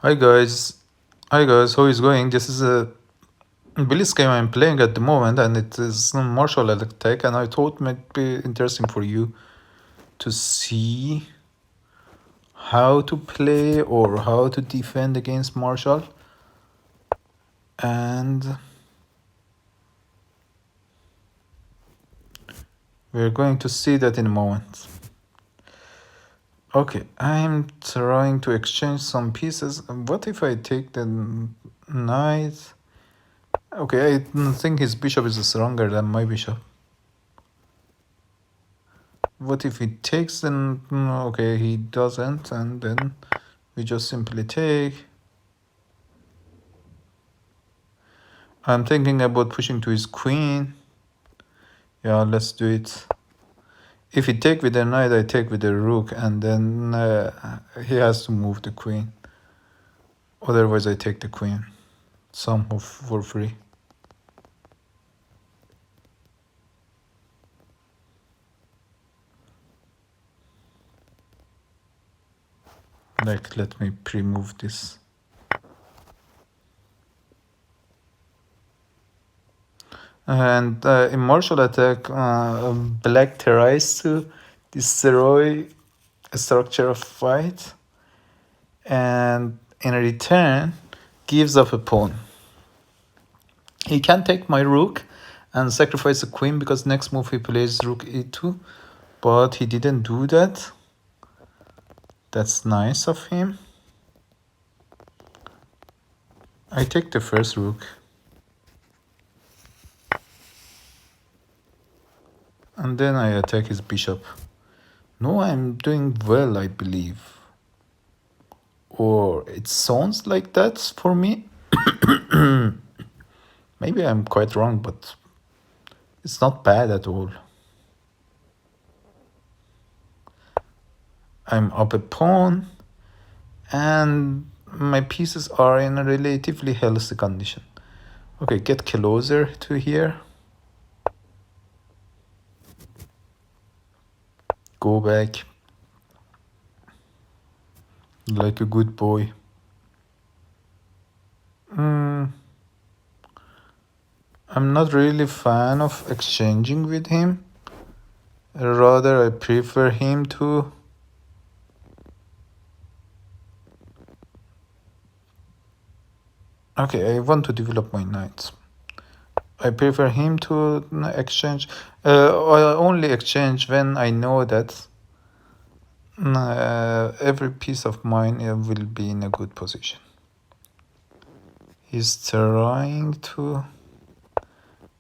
Hi guys, how is going? This is a Billy's game I'm playing at the moment, and it is Marshal attack, and I thought it might be interesting for you to see how to play or how to defend against Marshal, and we're going to see that in a moment. Okay, I'm trying to exchange some pieces. What if I take the knight? Okay, I think his bishop is stronger than my bishop. What if he takes then? Okay, he doesn't, and then we just simply take. I'm thinking about pushing to his queen. Yeah, let's do it. If he take with the knight, I take with the rook, and then he has to move the queen. Otherwise, I take the queen. Somehow for free. Like, let me pre-move this. And in martial attack, black tries to destroy a structure of fight, and in return gives up a pawn. He can take my rook and sacrifice the queen because next move he plays rook e2, but he didn't do that. That's nice of him. I take the first rook. And then I attack his bishop. No, I'm doing well, I believe. Or it sounds like that for me. Maybe I'm quite wrong, but it's not bad at all. I'm up a pawn, and my pieces are in a relatively healthy condition. Okay, get closer to here. Go back. Like a good boy. I'm not really fan of exchanging with him. Rather, I prefer him to okay, I want to develop my knights. I prefer him to exchange. I only exchange when I know that every piece of mine will be in a good position. He's trying to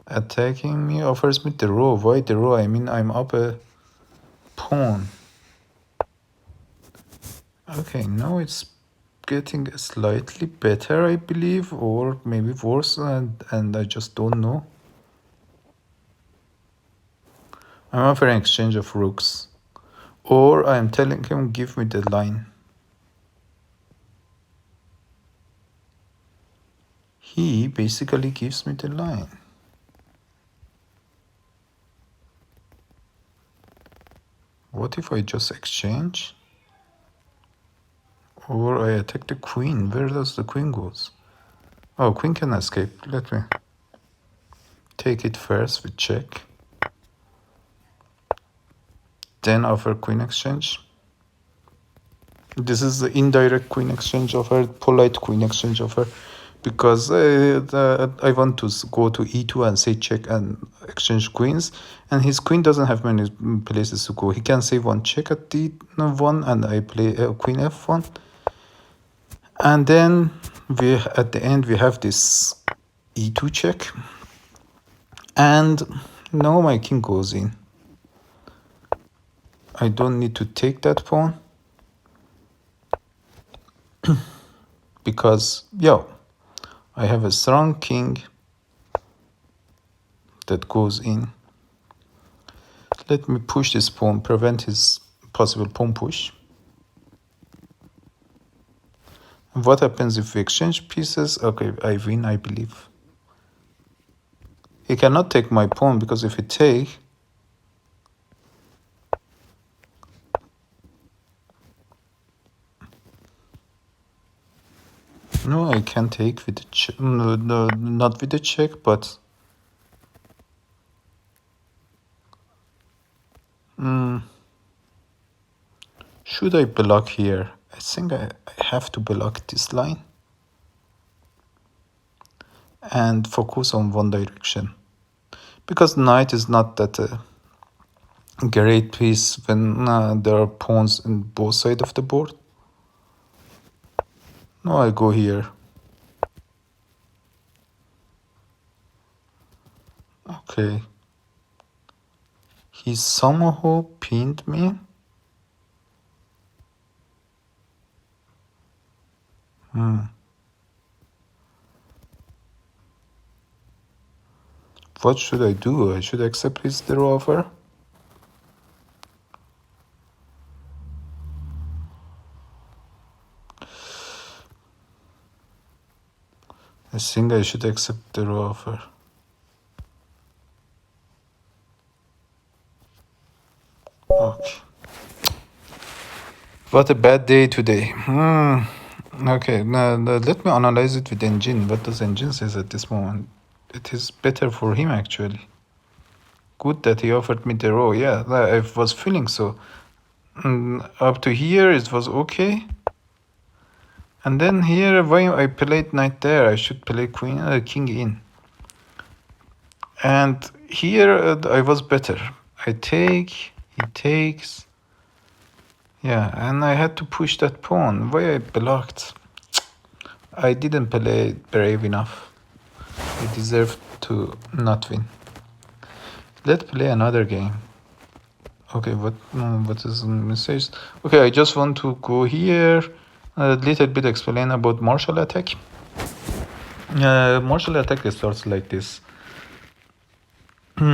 attacking me, offers me the row. Why the row? I mean, I'm up a pawn. Okay, now it's getting slightly better, I believe, or maybe worse, and I just don't know. I'm offering exchange of rooks, or I'm telling him give me the line. He basically gives me the line. What if I just exchange? Or I attack the queen. Where does the queen goes? Oh, queen can escape. Let me take it first with check. Then offer queen exchange. This is the indirect queen exchange offer, polite queen exchange offer, because I want to go to e2 and say check and exchange queens, and his queen doesn't have many places to go. He can say one check at d1 and I play queen f1, and then we at the end we have this e2 check, and now my king goes in. I don't need to take that pawn because I have a strong king that goes in. Let me push this pawn, prevent his possible pawn push. And what happens if we exchange pieces? Okay, I win, I believe. He cannot take my pawn because if he take, No, I can take with the check. No, not with the check, but should I block here? I think I have to block this line and focus on one direction, because knight is not that great piece when there are pawns in both sides of the board. No, I go here. Okay. He somehow pinned me. What should I do? I should accept his draw offer? I think I should accept the offer. Okay. What a bad day today. Okay, now let me analyze it with engine. What does engine says at this moment? It is better for him actually. Good that he offered me the row. Yeah, I was feeling so. Up to here it was okay. And then here, when I played knight there, I should play king in. And here I was better. I take, he takes. Yeah, and I had to push that pawn. Why I blocked? I didn't play brave enough. I deserved to not win. Let's play another game. Okay, what is the message? Okay, I just want to go here. A little bit explain about Marshal attack. Marshal attack starts like this. We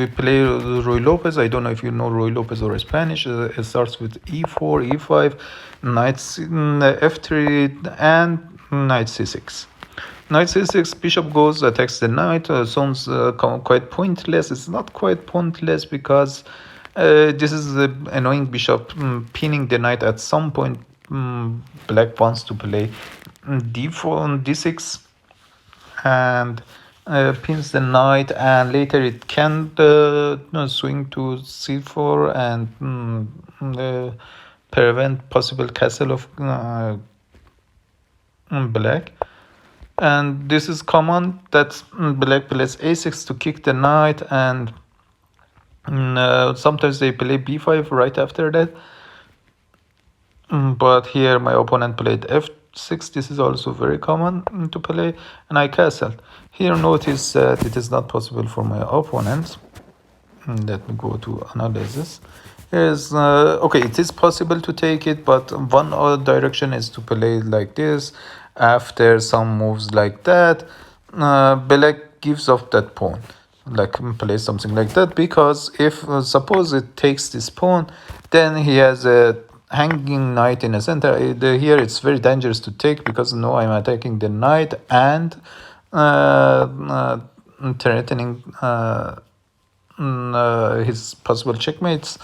play Ruy Lopez. I don't know if you know Ruy Lopez or Spanish. It starts with e4, e5, knight f3, and knight c6. Knight c6, bishop goes, attacks the knight. Sounds quite pointless. It's not quite pointless because this is the annoying bishop pinning the knight. At some point, black wants to play d4 and d6 and pins the knight, and later it can swing to c4 and prevent possible castle of black. And this is common that black plays a6 to kick the knight, and sometimes they play b5 right after that. But here my opponent played f6. This is also very common to play, and I castled. Here notice that it is not possible for my opponent. Let me go to analysis. Okay, it is possible to take it, but one other direction is to play like this. After some moves like that, black gives up that pawn, like play something like that, because if suppose it takes this pawn, then he has a hanging knight in the center. Here it's very dangerous to take, because now I'm attacking the knight and threatening his possible checkmates,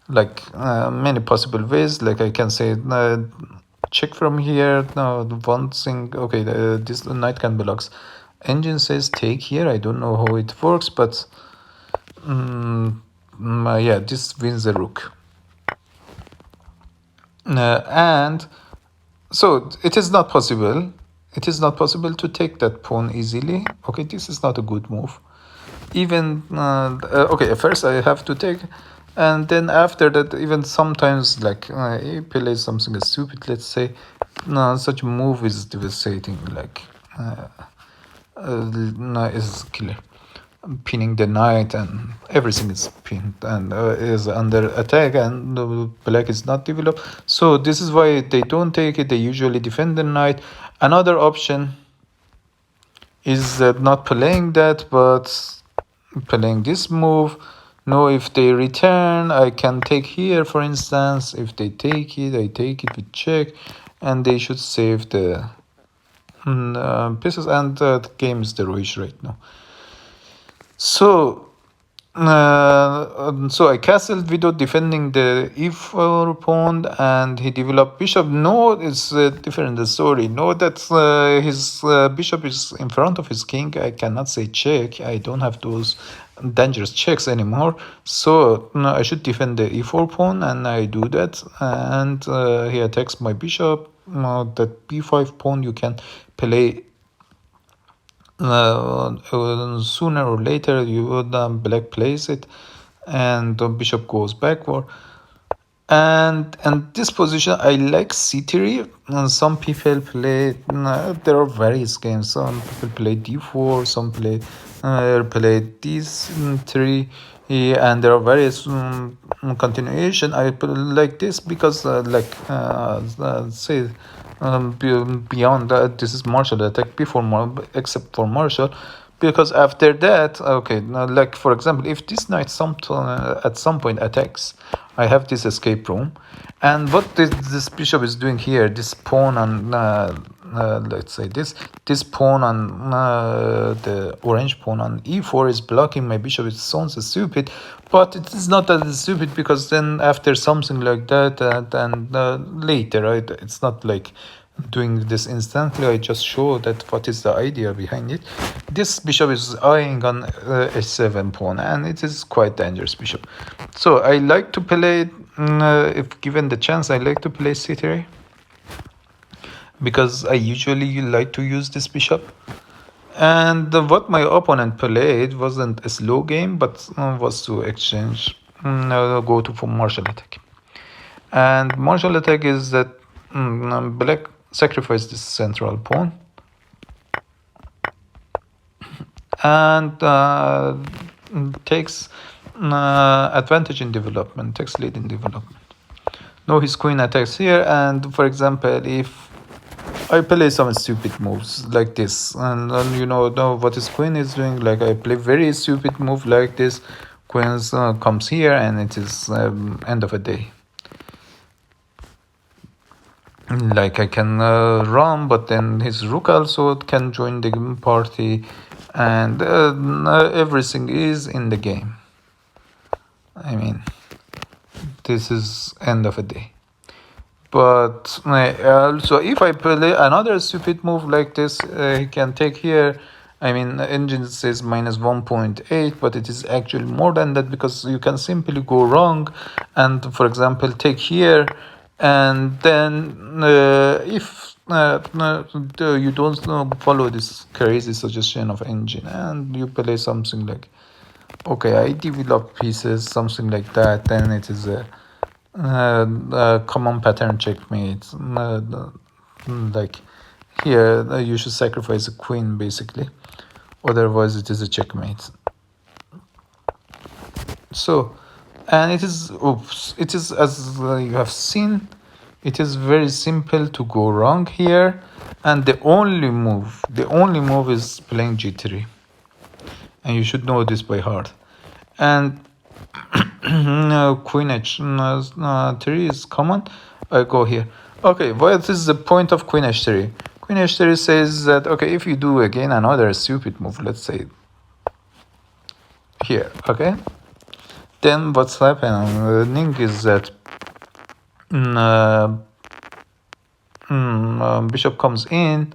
like many possible ways. Like I can say check from here. No, one thing. Okay, this knight can blocks. Engine says take here. I don't know how it works, but yeah, this wins the rook. And so it is not possible. It is not possible to take that pawn easily. Okay, this is not a good move. Even okay, first I have to take, and then after that, even sometimes like he plays something stupid, let's say, such a move is devastating, like is killer. Pinning the knight and everything is pinned and is under attack, and black is not developed. So this is why they don't take it. They usually defend the knight. Another option is not playing that, but playing this move. Now if they return, I can take here, for instance. If they take it, I take it with check, and they should save the pieces, and the game is the Ruy right now. So So I castled without defending the e4 pawn, and he developed bishop. No, it's different the story. No, that his bishop is in front of his king. I cannot say check. I don't have those dangerous checks anymore. So no, I should defend the e4 pawn, and I do that. And he attacks my bishop. That b5 pawn you can play sooner or later. You would black plays it, and the bishop goes backward. And this position I like c3. Some people play. There are various games. Some people play d4. Some play d3. Yeah, and there are various continuation. I like this because say beyond that, this is Marshal attack before except for Marshal, because after that, okay, now, like for example, if this knight at some point attacks, I have this escape room, and what this bishop is doing here, this pawn on let's say this pawn on the orange pawn on e4 is blocking my bishop. It sounds stupid, but it is not that stupid, because then after something like that and later, right, it's not like doing this instantly. I just show that what is the idea behind it. This bishop is eyeing on h7 pawn, and it is quite dangerous bishop. So I like to play, if given the chance, I like to play c3, because I usually like to use this bishop. And what my opponent played wasn't a slow game, but was to exchange, go to for martial attack. And martial attack is that black sacrifice this central pawn, and takes advantage in development, takes lead in development. Now his queen attacks here, and for example, if I play some stupid moves like this, and you know what his queen is doing, like I play very stupid move like this, queens comes here, and it is end of a day. Like I can run, but then his rook also can join the party, and everything is in the game. I mean, this is end of a day. But also, if I play another stupid move like this, he can take here. I mean, engine says minus 1.8, but it is actually more than that, because you can simply go wrong and, for example, take here, and then if you don't follow this crazy suggestion of engine, and you play something like, okay, I develop pieces, something like that, then it is a common pattern checkmate. Like here, you should sacrifice a queen, basically, otherwise it is a checkmate. So, and it is, it is, as you have seen, it is very simple to go wrong here, and the only move is playing g3, and you should know this by heart. And queen h3 is common. I go here. Okay, what is the point of queen h3? Queen h3 says that, okay, if you do again another stupid move, let's say here, okay, then what's happening is that bishop comes in,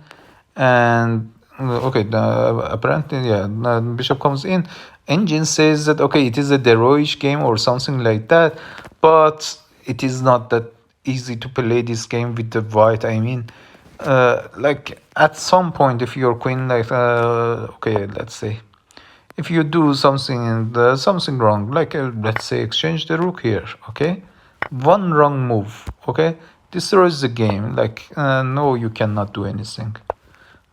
and okay, apparently, yeah, bishop comes in. Engine says that, okay, it is a Deroish game or something like that, but it is not that easy to play this game with the white. I mean, like at some point, if your queen, like, okay, let's say, if you do something something wrong, like let's say exchange the rook here, okay, one wrong move, okay, destroys the game. Like no, you cannot do anything.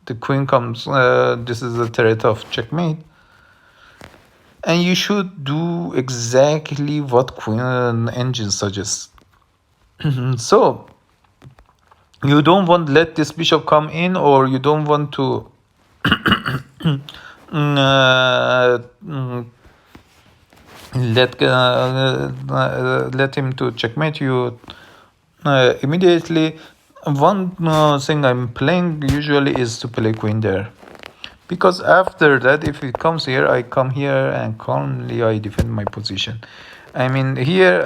The queen comes. This is a threat of checkmate, and you should do exactly what queen engine suggests. So you don't want to let this bishop come in, or you don't want to let him to checkmate you immediately. One thing I'm playing usually is to play queen there, because after that, if it comes here, I come here and calmly I defend my position. I mean, here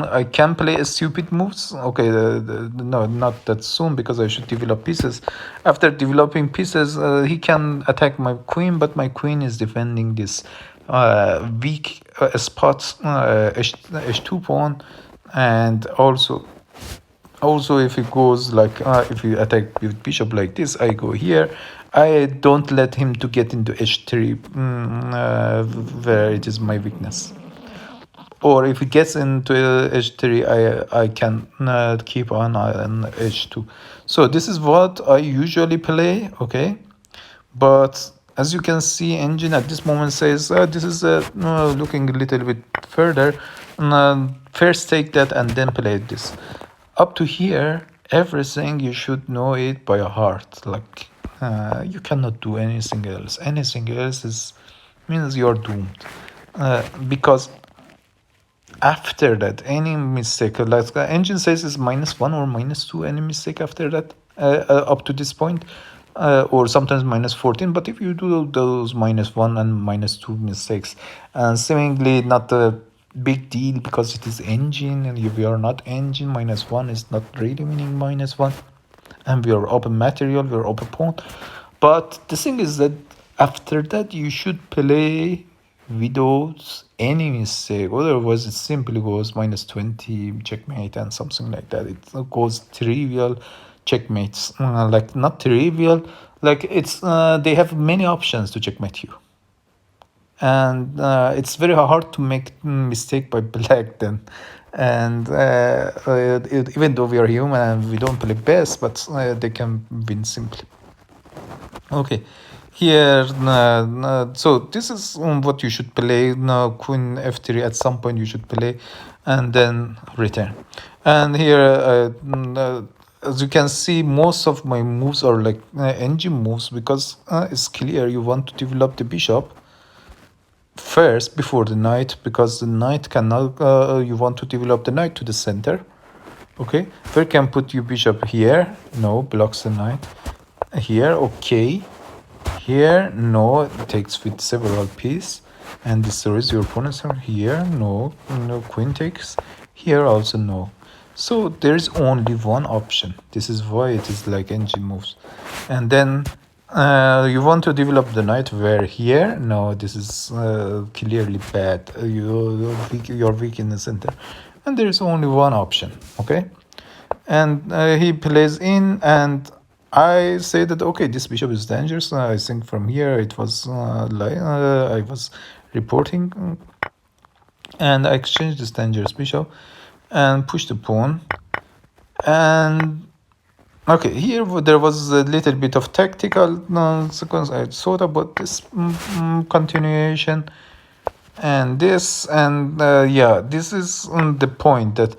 I can play a stupid moves. Okay, no, not that soon because I should develop pieces. After developing pieces, he can attack my queen, but my queen is defending this weak spot, h2 pawn, and also if it goes like if you attack with bishop like this, I go here. I don't let him to get into h3 where it is my weakness. Or if it gets into h3, I can keep on h2. So this is what I usually play, okay? But as you can see, engine at this moment says this is looking a little bit further. First take that and then play this. Up to here, everything you should know it by heart. Like you cannot do anything else. Anything else is means you're doomed. Because after that, any mistake, like the engine says is -1 or -2, any mistake after that, up to this point, or sometimes -14. But if you do those -1 and -2 mistakes, seemingly not a big deal because it is engine, and if you are not engine, -1 is not really meaning -1, and we are open material, we are open pawn. But the thing is that after that, you should play without any mistake, otherwise it simply goes -20 checkmate and something like that. It goes trivial checkmates, like not trivial, like it's they have many options to checkmate you, and it's very hard to make mistake by black then. And even though we are human and we don't play best, but they can win simply. Okay, here, so this is what you should play. Now, queen f3 at some point you should play, and then return. And here, as you can see, most of my moves are like engine moves because it's clear you want to develop the bishop first before the knight, because the knight cannot. You want to develop the knight to the center. Okay, where can put your bishop here? No, blocks the knight. Here, okay. Here, no, it takes with several pieces and destroys your opponent's turn. Here, no, no, queen takes. Here also no. So there is only one option. This is why it is like engine moves. And then you want to develop the knight where here? No, this is clearly bad. You're weak in the center. And there is only one option, okay? And he plays in, and I say that, okay, this bishop is dangerous. I think from here it was I was reporting, and I exchanged this dangerous bishop and pushed the pawn. And okay, here there was a little bit of tactical sequence. I thought about this continuation and this, and yeah, this is the point that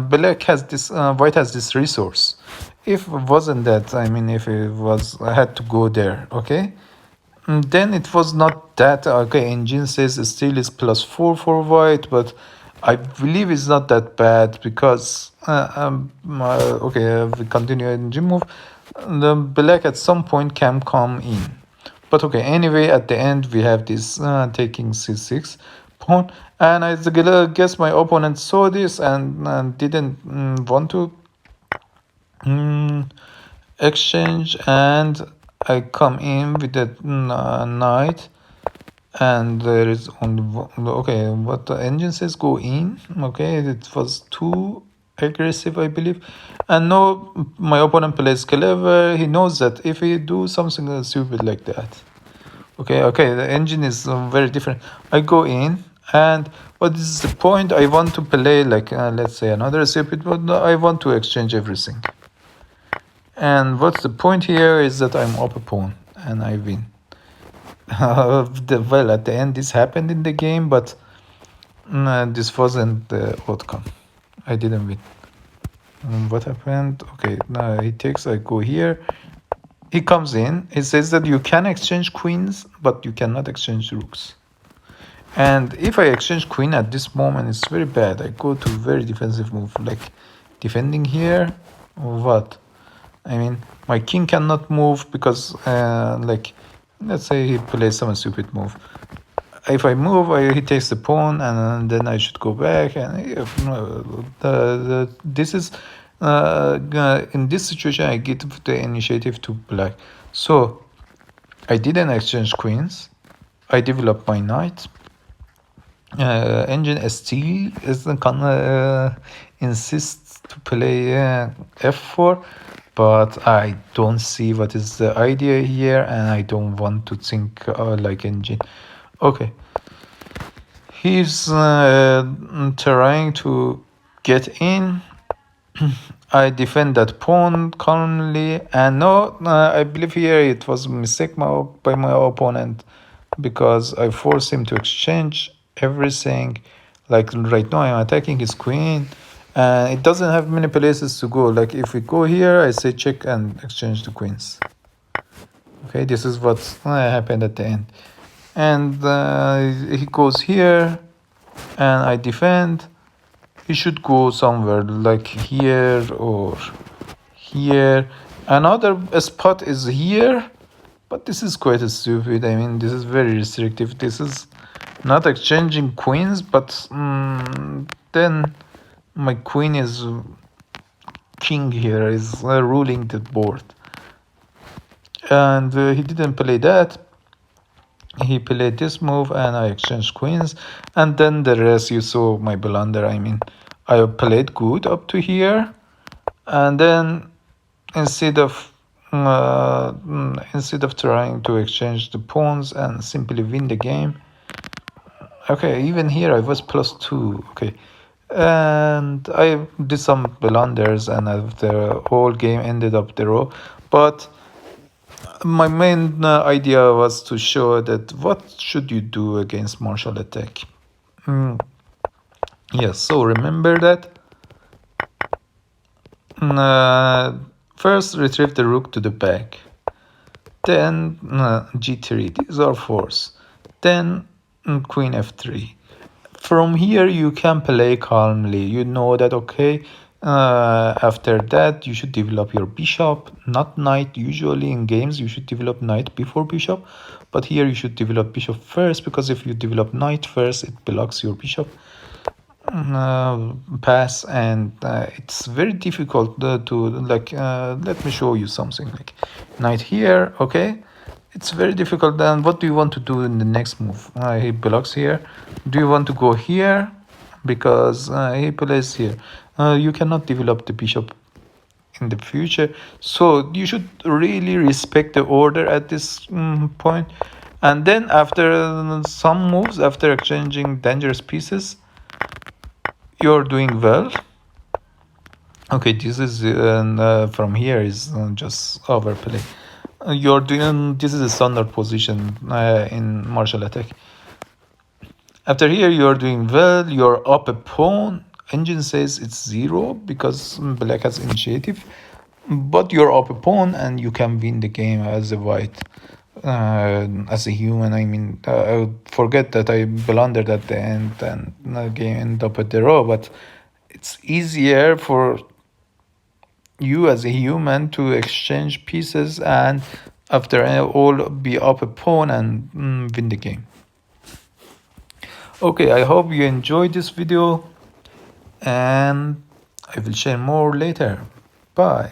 black has this, white has this resource. If it wasn't that, I mean, if it was, I had to go there, okay? Then it was not that, okay, engine says still is +4 for white, but I believe it's not that bad because, okay, we continue engine move. The black at some point can come in. But okay, anyway, at the end, we have this taking c6 pawn. And I guess my opponent saw this and didn't want to exchange, and I come in with the knight, and there is only one, okay, what the engine says go in. Okay, it was too aggressive, I believe. And no, my opponent plays clever. He knows that if he do something stupid like that, okay, the engine is very different. I go in, and what is the point? I want to play like let's say another stupid, but I want to exchange everything. And what's the point here is that I'm up a pawn and I win. Well, at the end, this happened in the game, but this wasn't the outcome. I didn't win. What happened? Okay, now he takes, I go here. He comes in. He says that you can exchange queens, but you cannot exchange rooks. And if I exchange queen at this moment, it's very bad. I go to very defensive move, like defending here or what? I mean, my king cannot move because, like, let's say he plays some stupid move. If I move, he takes the pawn, and then I should go back. And this is in this situation, I give the initiative to black. So I didn't exchange queens. I developed my knight. Engine still is insists to play f4, but I don't see what is the idea here, and I don't want to think like engine. Okay, he's trying to get in. I defend that pawn calmly, and no, I believe here it was a mistake by my opponent, because I forced him to exchange everything. Like right now, I'm attacking his queen, and it doesn't have many places to go. Like if we go here, I say check and exchange the queens. Okay, this is what happened at the end, and he goes here, and I defend. He should go somewhere like here or here. Another spot is here, but this is quite stupid. I mean, this is very restrictive. This is not exchanging queens, but then my queen is king here, is ruling the board. And he didn't play that. He played this move, and I exchanged queens. And then the rest, you saw my blunder. I mean, I played good up to here, and then instead of trying to exchange the pawns and simply win the game. Okay, even here I was +2. Okay, and I did some blunders, and the whole game ended up draw. But my main idea was to show that what should you do against Marshal attack. Yes, so remember that. First, retrieve the rook to the back. Then g3. These are force. Then queen f3. From here, you can play calmly. You know that, okay, after that, you should develop your bishop, not knight. Usually in games, you should develop knight before bishop. But here, you should develop bishop first, because if you develop knight first, it blocks your bishop pass, and it's very difficult to like let me show you something like knight here. Okay, it's very difficult. Then what do you want to do in the next move? He blocks here. Do you want to go here? Because he plays here. You cannot develop the bishop in the future, so you should really respect the order at this point. And then after some moves, after exchanging dangerous pieces, you're doing well. Okay, this is from here is just overplay. You're doing, this is a standard position in Marshal attack. After here, you're doing well. You're up a pawn. Engine says it's 0 because black has initiative, but you're up a pawn and you can win the game as a white. As a human, I mean, I would forget that I blundered at the end and the game ended up at the draw, but it's easier for you as a human to exchange pieces and after all be up a pawn and win the game. Okay, I hope you enjoyed this video, and I will share more later. Bye.